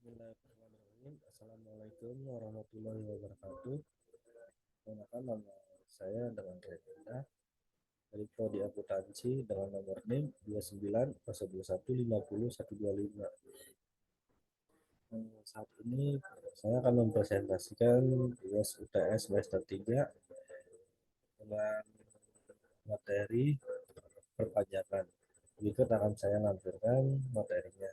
Bismillahirrahmanirrahim. Assalamualaikum warahmatullahi wabarakatuh. Perkenalkan, nama saya dengan Reda dari Prodi Akuntansi dengan nomor NIM 29 0121 50 125. Saat ini saya akan mempresentasikan tugas UTS semester 3 dengan materi perpajakan. Berikut akan saya lampirkan materinya.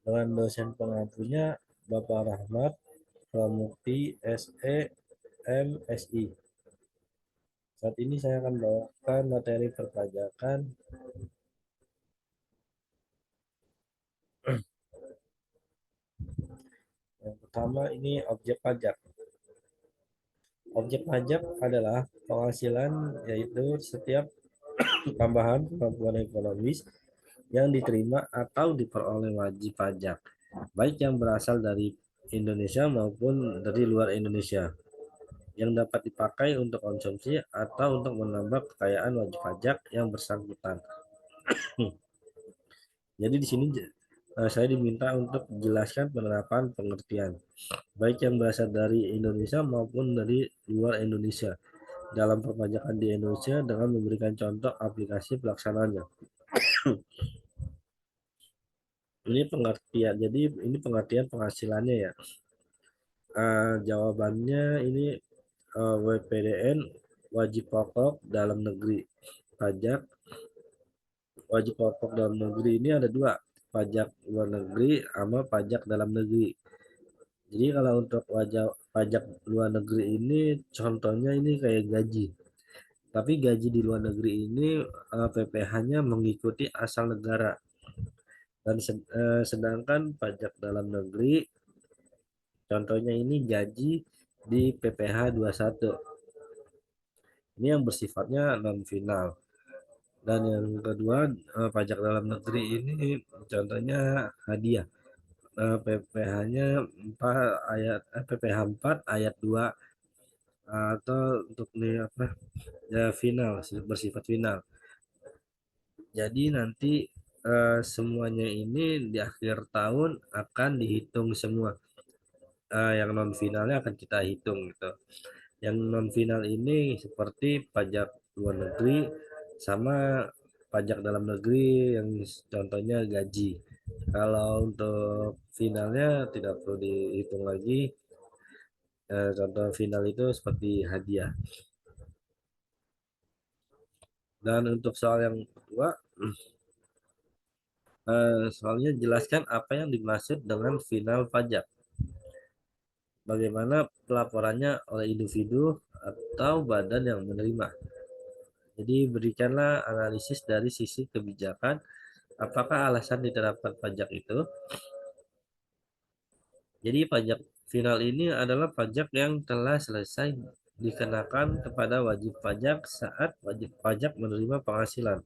Dengan dosen pengampunya Bapak Rahmat Pramukti SE MSI. Saat ini saya akan bawakan materi perpajakan. Yang pertama ini objek pajak. Objek pajak adalah penghasilan, yaitu setiap tambahan kemampuan ekonomis yang diterima atau diperoleh wajib pajak, baik yang berasal dari Indonesia maupun dari luar Indonesia, yang dapat dipakai untuk konsumsi atau untuk menambah kekayaan wajib pajak yang bersangkutan. Jadi di sini saya diminta untuk menjelaskan penerapan pengertian, baik yang berasal dari Indonesia maupun dari luar Indonesia, dalam perpajakan di Indonesia dengan memberikan contoh aplikasi pelaksanaannya. Ini pengertian, jadi ini pengertian penghasilannya ya. Jawabannya ini WPDN, wajib pokok dalam negeri. Pajak wajib pokok dalam negeri ini ada dua, pajak luar negeri sama pajak dalam negeri. Jadi kalau untuk pajak luar negeri ini contohnya ini kayak gaji. Tapi gaji di luar negeri ini PPh-nya mengikuti asal negara. Dan sedangkan pajak dalam negeri contohnya ini gaji di PPh 21. Ini yang bersifatnya non final. Dan yang kedua, pajak dalam negeri ini contohnya hadiah. PPh-nya 4 ayat PPh 4 ayat 2, atau untuk nih apa ya, final, bersifat final. Jadi nanti semuanya ini di akhir tahun akan dihitung semua. Yang non finalnya akan kita hitung gitu. Yang non final ini seperti pajak luar negeri sama pajak dalam negeri, yang contohnya gaji. Kalau untuk finalnya tidak perlu dihitung lagi. Contoh final itu seperti hadiah. Dan untuk soal yang kedua, soalnya jelaskan apa yang dimaksud dengan final pajak. Bagaimana pelaporannya oleh individu atau badan yang menerima. Jadi berikanlah analisis dari sisi kebijakan, apakah alasan diterapkan pajak itu. Jadi pajak final ini adalah pajak yang telah selesai dikenakan kepada wajib pajak saat wajib pajak menerima penghasilan.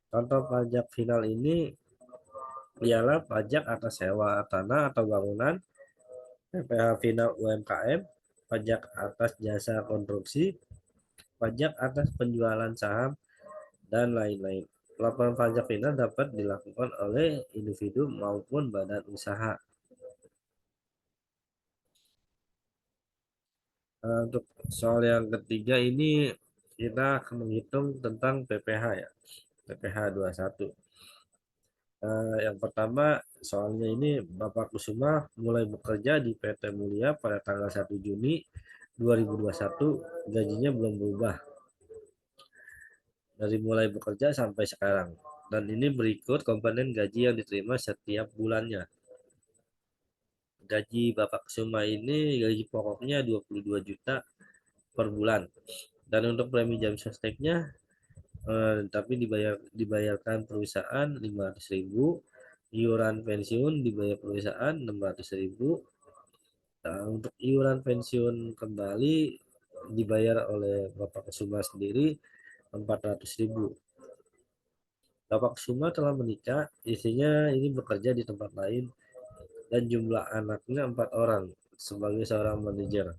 Contoh pajak final ini ialah pajak atas sewa tanah atau bangunan, PPh final UMKM, pajak atas jasa konstruksi, pajak atas penjualan saham, dan lain-lain. Pelaporan pajak final dapat dilakukan oleh individu maupun badan usaha. Untuk soal yang ketiga ini kita akan menghitung tentang PPh ya, PPh 21. Yang pertama, soalnya ini Bapak Kusuma mulai bekerja di PT Mulia pada tanggal 1 Juni 2021, gajinya belum berubah dari mulai bekerja sampai sekarang. Dan ini berikut komponen gaji yang diterima setiap bulannya. Gaji Bapak Kusuma ini gaji pokoknya 22 juta per bulan. Dan untuk premi jam sosteknya tapi dibayarkan perusahaan 500.000, iuran pensiun dibayar perusahaan 600.000. Nah, untuk iuran pensiun kembali dibayar oleh Bapak Kusuma sendiri 400.000. Bapak Kusuma telah menikah, istrinya ini bekerja di tempat lain dan jumlah anaknya 4 orang sebagai seorang manajer.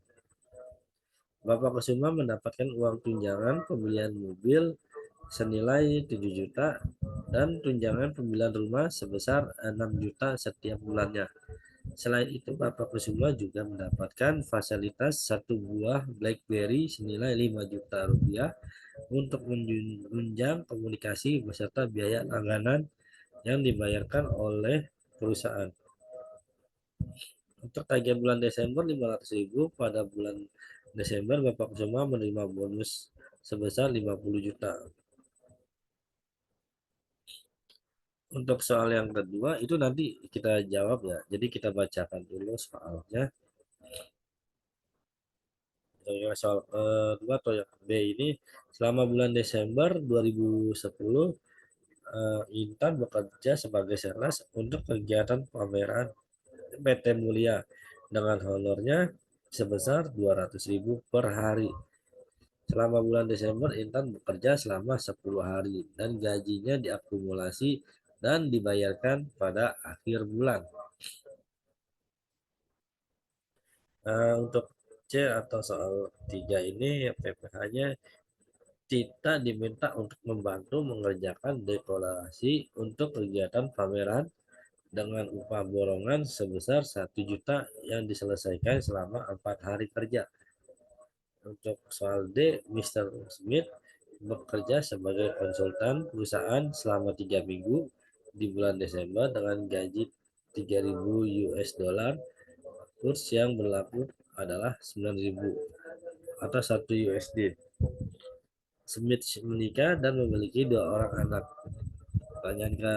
Bapak Kusuma mendapatkan uang tunjangan pembelian mobil senilai 7 juta dan tunjangan pembelian rumah sebesar 6 juta setiap bulannya. Selain itu, Bapak Kusuma juga mendapatkan fasilitas satu buah BlackBerry senilai 5 juta rupiah untuk menunjang komunikasi beserta biaya langganan yang dibayarkan oleh perusahaan. Untuk tagihan bulan Desember 500.000, pada bulan Desember Bapak Kusuma menerima bonus sebesar 50 juta. Untuk soal yang kedua itu nanti kita jawab ya. Jadi kita bacakan dulu soalnya. Soal kedua atau yang B ini, selama bulan Desember 2010 Intan bekerja sebagai sales untuk kegiatan pameran PT Mulia dengan honornya sebesar 200.000 per hari. Selama bulan Desember, Intan bekerja selama 10 hari dan gajinya diakumulasi dan dibayarkan pada akhir bulan. Untuk C atau soal 3 ini PPh-nya Tita diminta untuk membantu mengerjakan deklarasi untuk kegiatan pameran dengan upah borongan sebesar 1 juta yang diselesaikan selama 4 hari kerja. Untuk soal D, Mr. Smith bekerja sebagai konsultan perusahaan selama 3 minggu di bulan Desember dengan gaji 3.000 US dollar. Kurs yang berlaku adalah 9.000 atau 1 USD. Smith menikah dan memiliki 2 orang anak. Pertanyaan ke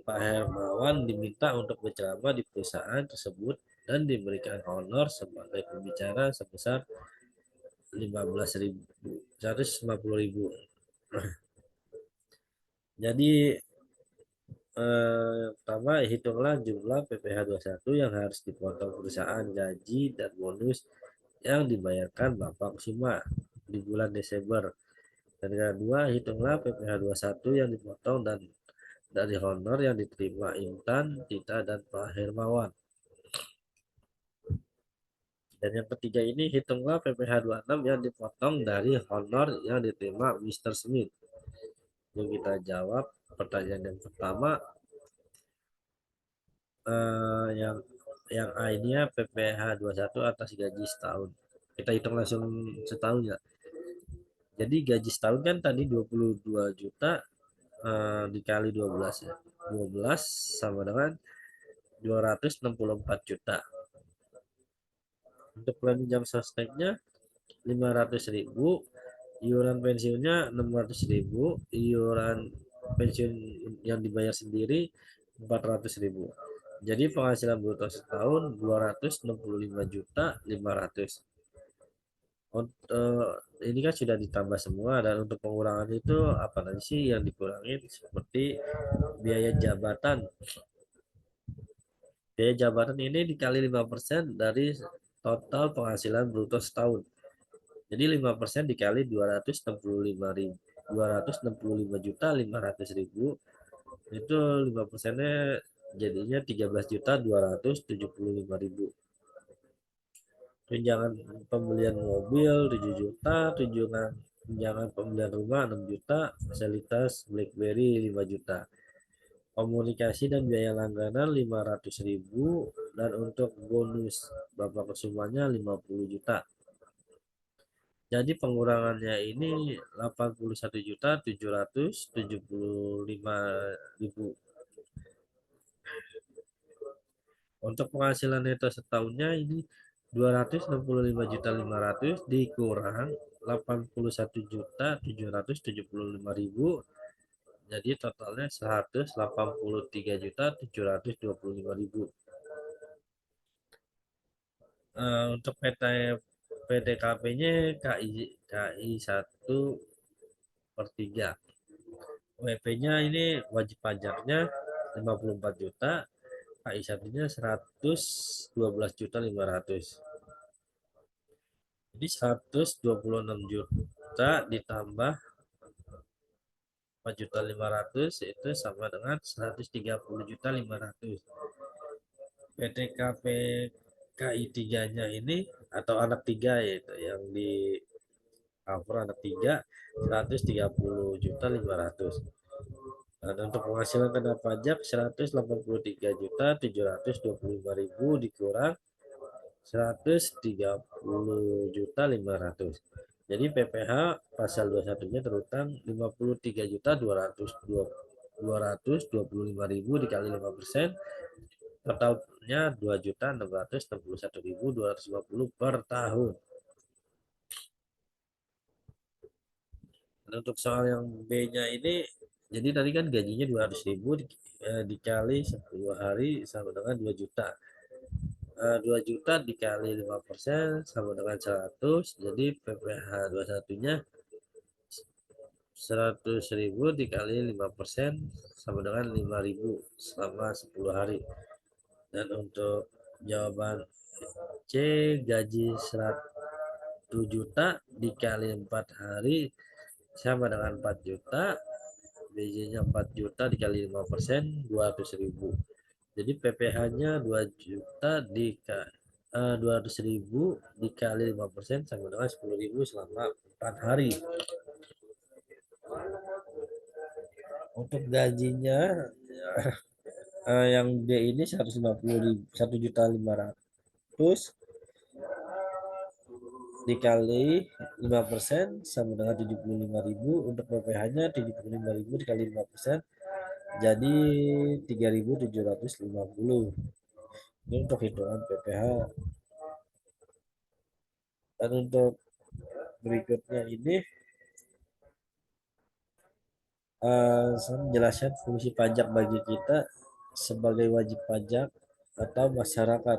Pak Hermawan diminta untuk berceramah di perusahaan tersebut dan diberikan honor sebagai pembicara sebesar 15.000, 150.000. Jadi pertama hitunglah jumlah PPh 21 yang harus dipotong perusahaan gaji dan bonus yang dibayarkan Bapak Kusuma di bulan Desember. Dan kedua, hitunglah PPh 21 yang dipotong dan dari honor yang diterima Intan, Tita, dan Pak Hermawan. Dan yang ketiga ini, hitunglah PPh 26 yang dipotong dari honor yang diterima Mr. Smith. Yang kita jawab pertanyaan yang pertama, yang A ini ya PPh 21 atas gaji setahun. Kita hitung langsung setahun ya. Jadi gaji setahun kan tadi 22 juta dikali 12 ya. 12 sama dengan 264 juta. Untuk penunjang sosteknya 500.000, iuran pensiunnya 600.000, iuran pensiun yang dibayar sendiri 400.000. Jadi penghasilan bruto setahun 265 juta 500. Untuk ini kan sudah ditambah semua, dan untuk pengurangan itu apa sih yang dikurangin, seperti biaya jabatan. Biaya jabatan ini dikali 5% dari total penghasilan bruto setahun. Jadi 5% dikali 265 juta 500.000, itu 5%-nya jadinya 13 juta 275.000. Tunjangan pembelian mobil 7 juta, tunjangan pembelian rumah 6 juta, fasilitas BlackBerry 5 juta. Komunikasi dan biaya langganan 500.000, dan untuk bonus Bapak Kusumanya 50 juta. Jadi pengurangannya ini 81.775.000. Untuk penghasilan neto setahunnya ini 265.500 dikurang 81.775.000. Jadi totalnya 183.725.000. Untuk PTKP-nya KI 1/3. WP-nya ini wajib pajaknya 54 juta, KI 1-nya 112.500. Jadi 126 juta ditambah 4.500.000 itu sama dengan 130.500. PT KPKI 3-nya ini atau anak tiga yaitu yang di cover anak tiga 130.500.000. Dan untuk penghasilan kena pajak 183.725.000 dikurang 130.500.000. Jadi PPh pasal 21-nya terutang 53.225.000 dikali 5%, totalnya 2.661.250 per tahun. Dan untuk soal yang B-nya ini, jadi tadi kan gajinya 200.000 dikali 10 hari sama dengan 2 juta. 2 juta dikali 5% sama dengan 100, jadi PPh 21-nya 100.000 dikali 5% sama dengan 5.000 selama 10 hari. Dan untuk jawaban C, gaji 100 juta dikali 4 hari sama dengan 4 juta. BJ-nya 4 juta dikali 5%, 200.000. Jadi PPh-nya 2 juta dikali 200.000 dikali 5% sama dengan 10.000 selama 4 hari. Untuk gajinya yang D ini 150.000, 1.500.000 dikali 5% sama dengan 75.000. Untuk PPh-nya 75.000 dikali 5% jadi 3.750. Ini untuk hitungan PPh. Dan untuk berikutnya ini saya menjelaskan fungsi pajak bagi kita sebagai wajib pajak atau masyarakat.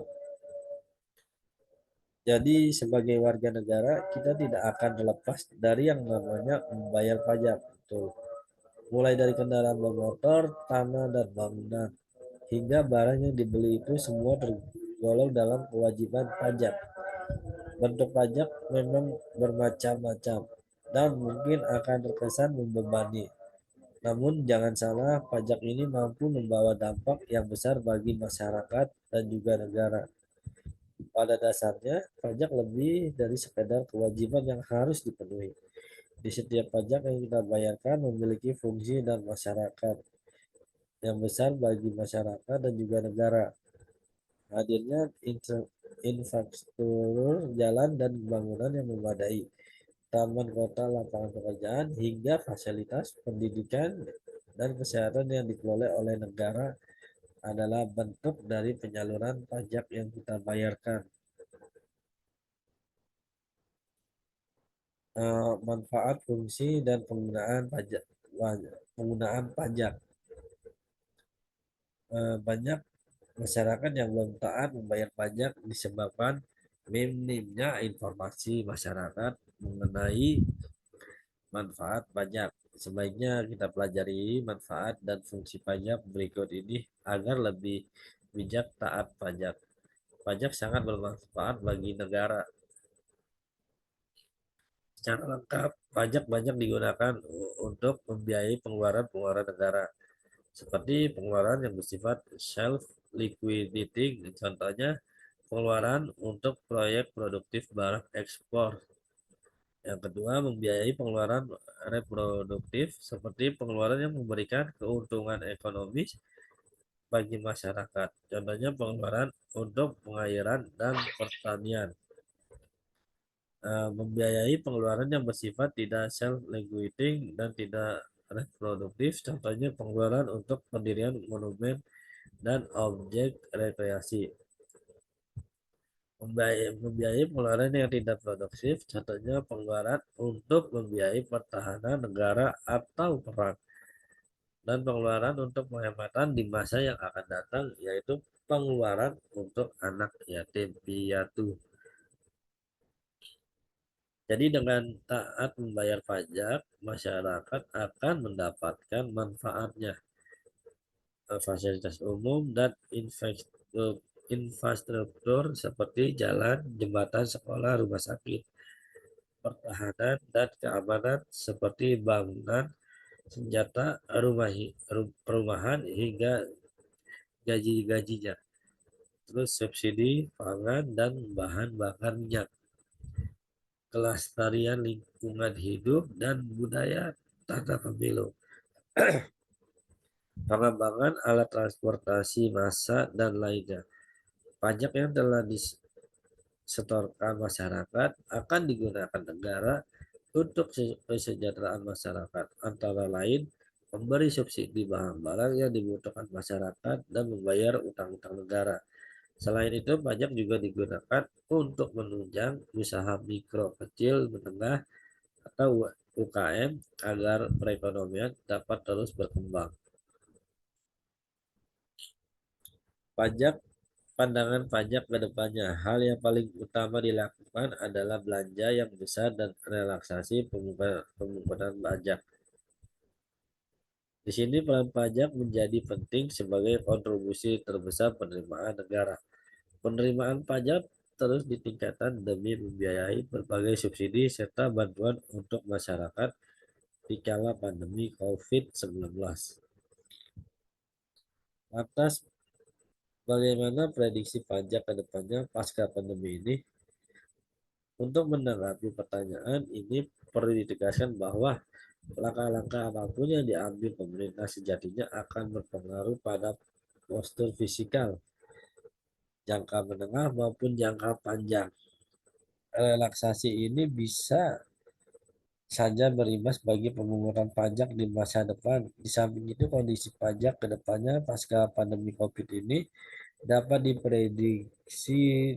Jadi sebagai warga negara kita tidak akan terlepas dari yang namanya membayar pajak. Tuh. Mulai dari kendaraan bermotor, tanah dan bangunan hingga barang yang dibeli itu semua tergolong dalam kewajiban pajak. Bentuk pajak memang bermacam-macam dan mungkin akan terkesan membebani. Namun jangan salah, pajak ini mampu membawa dampak yang besar bagi masyarakat dan juga negara. Pada dasarnya, pajak lebih dari sekedar kewajiban yang harus dipenuhi. Di setiap pajak yang kita bayarkan memiliki fungsi dan masyarakat yang besar bagi masyarakat dan juga negara. Hadirnya infrastruktur jalan dan bangunan yang memadai, taman kota, lapangan pekerjaan, hingga fasilitas pendidikan dan kesehatan yang dikelola oleh negara adalah bentuk dari penyaluran pajak yang kita bayarkan. Manfaat, fungsi, dan penggunaan pajak. Banyak masyarakat yang belum taat membayar pajak disebabkan minimnya informasi masyarakat mengenai manfaat pajak. Sebaiknya kita pelajari manfaat dan fungsi pajak berikut ini agar lebih bijak taat pajak. Pajak sangat bermanfaat bagi negara. Secara lengkap, pajak banyak digunakan untuk membiayai pengeluaran-pengeluaran negara, seperti pengeluaran yang bersifat self liquidating, contohnya pengeluaran untuk proyek produktif barang ekspor. Yang kedua, membiayai pengeluaran reproduktif seperti pengeluaran yang memberikan keuntungan ekonomis bagi masyarakat. Contohnya pengeluaran untuk pengairan dan pertanian. Membiayai pengeluaran yang bersifat tidak self-regulating dan tidak reproduktif, contohnya pengeluaran untuk pendirian monumen dan objek rekreasi. Membiayai pengeluaran yang tidak produktif, contohnya pengeluaran untuk membiayai pertahanan negara atau perang. Dan pengeluaran untuk penghematan di masa yang akan datang, yaitu pengeluaran untuk anak yatim piatu. Jadi dengan taat membayar pajak, masyarakat akan mendapatkan manfaatnya, fasilitas umum dan infrastruktur seperti jalan, jembatan, sekolah, rumah sakit, pertahanan dan keamanan seperti bangunan, senjata, perumahan hingga gaji-gajinya. terus subsidi pangan dan bahan bakar minyak, kelestarian lingkungan hidup dan budaya tata pemilu, pengembangan alat transportasi massa dan lainnya. Pajak yang telah disetorkan masyarakat akan digunakan negara untuk kesejahteraan masyarakat, antara lain memberi subsidi barang-barang yang dibutuhkan masyarakat dan membayar utang-utang negara. Selain itu, pajak juga digunakan untuk menunjang usaha mikro, kecil, menengah, atau UKM agar perekonomian dapat terus berkembang. Pajak Pandangan pajak ke depannya, hal yang paling utama dilakukan adalah belanja yang besar dan relaksasi pemungutan pajak. Di sini peran pajak menjadi penting sebagai kontribusi terbesar penerimaan negara. Penerimaan pajak terus ditingkatkan demi membiayai berbagai subsidi serta bantuan untuk masyarakat di kala pandemi COVID-19. Atas bagaimana prediksi pajak ke depannya pasca pandemi ini? Untuk menanggapi pertanyaan ini perlu ditegaskan bahwa langkah-langkah apapun yang diambil pemerintah sejatinya akan berpengaruh pada postur fiskal jangka menengah maupun jangka panjang. Relaksasi ini bisa saja berimbas bagi pemungutan pajak di masa depan. Di samping itu, kondisi pajak ke depannya pasca pandemi COVID ini dapat diprediksi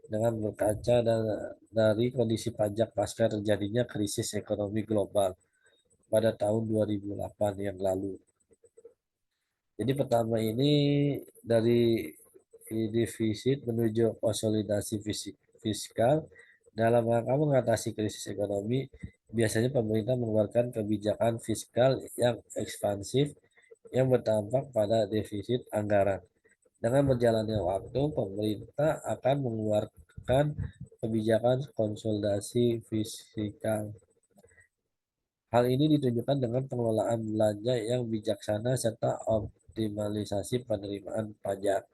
dengan berkaca dari kondisi pajak pasca terjadinya krisis ekonomi global pada tahun 2008 yang lalu. Jadi pertama ini dari defisit menuju konsolidasi fiskal dalam rangka mengatasi krisis ekonomi. Biasanya pemerintah mengeluarkan kebijakan fiskal yang ekspansif yang berdampak pada defisit anggaran. Dengan berjalannya waktu, pemerintah akan mengeluarkan kebijakan konsolidasi fiskal. Hal ini ditunjukkan dengan pengelolaan belanja yang bijaksana serta optimalisasi penerimaan pajak.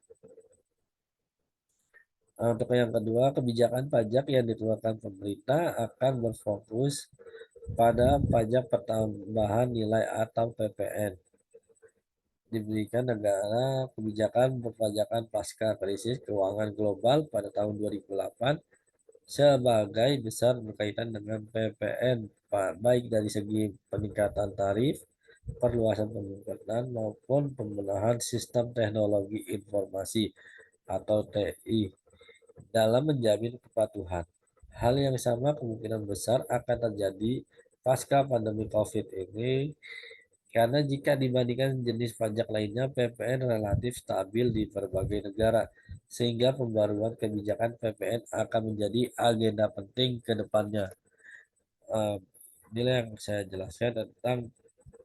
Untuk yang kedua, kebijakan pajak yang dikeluarkan pemerintah akan berfokus pada pajak pertambahan nilai atau PPN. Diberikan negara kebijakan perpajakan pasca krisis keuangan global pada tahun 2008 sebagai besar berkaitan dengan PPN, baik dari segi peningkatan tarif, perluasan pemerintahan maupun pembenahan sistem teknologi informasi atau TI dalam menjamin kepatuhan. Hal yang sama kemungkinan besar akan terjadi pasca pandemi COVID ini karena jika dibandingkan jenis pajak lainnya, PPN relatif stabil di berbagai negara, sehingga pembaruan kebijakan PPN akan menjadi agenda penting ke depannya. Eh, Inilah yang saya jelaskan tentang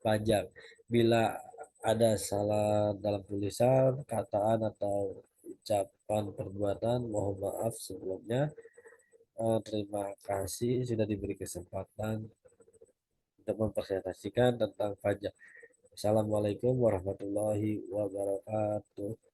pajak. Bila ada salah dalam tulisan, kataan, atau ucapan perbuatan, mohon maaf sebelumnya. Terima kasih sudah diberi kesempatan untuk mempresentasikan tentang pajak. Assalamualaikum warahmatullahi wabarakatuh.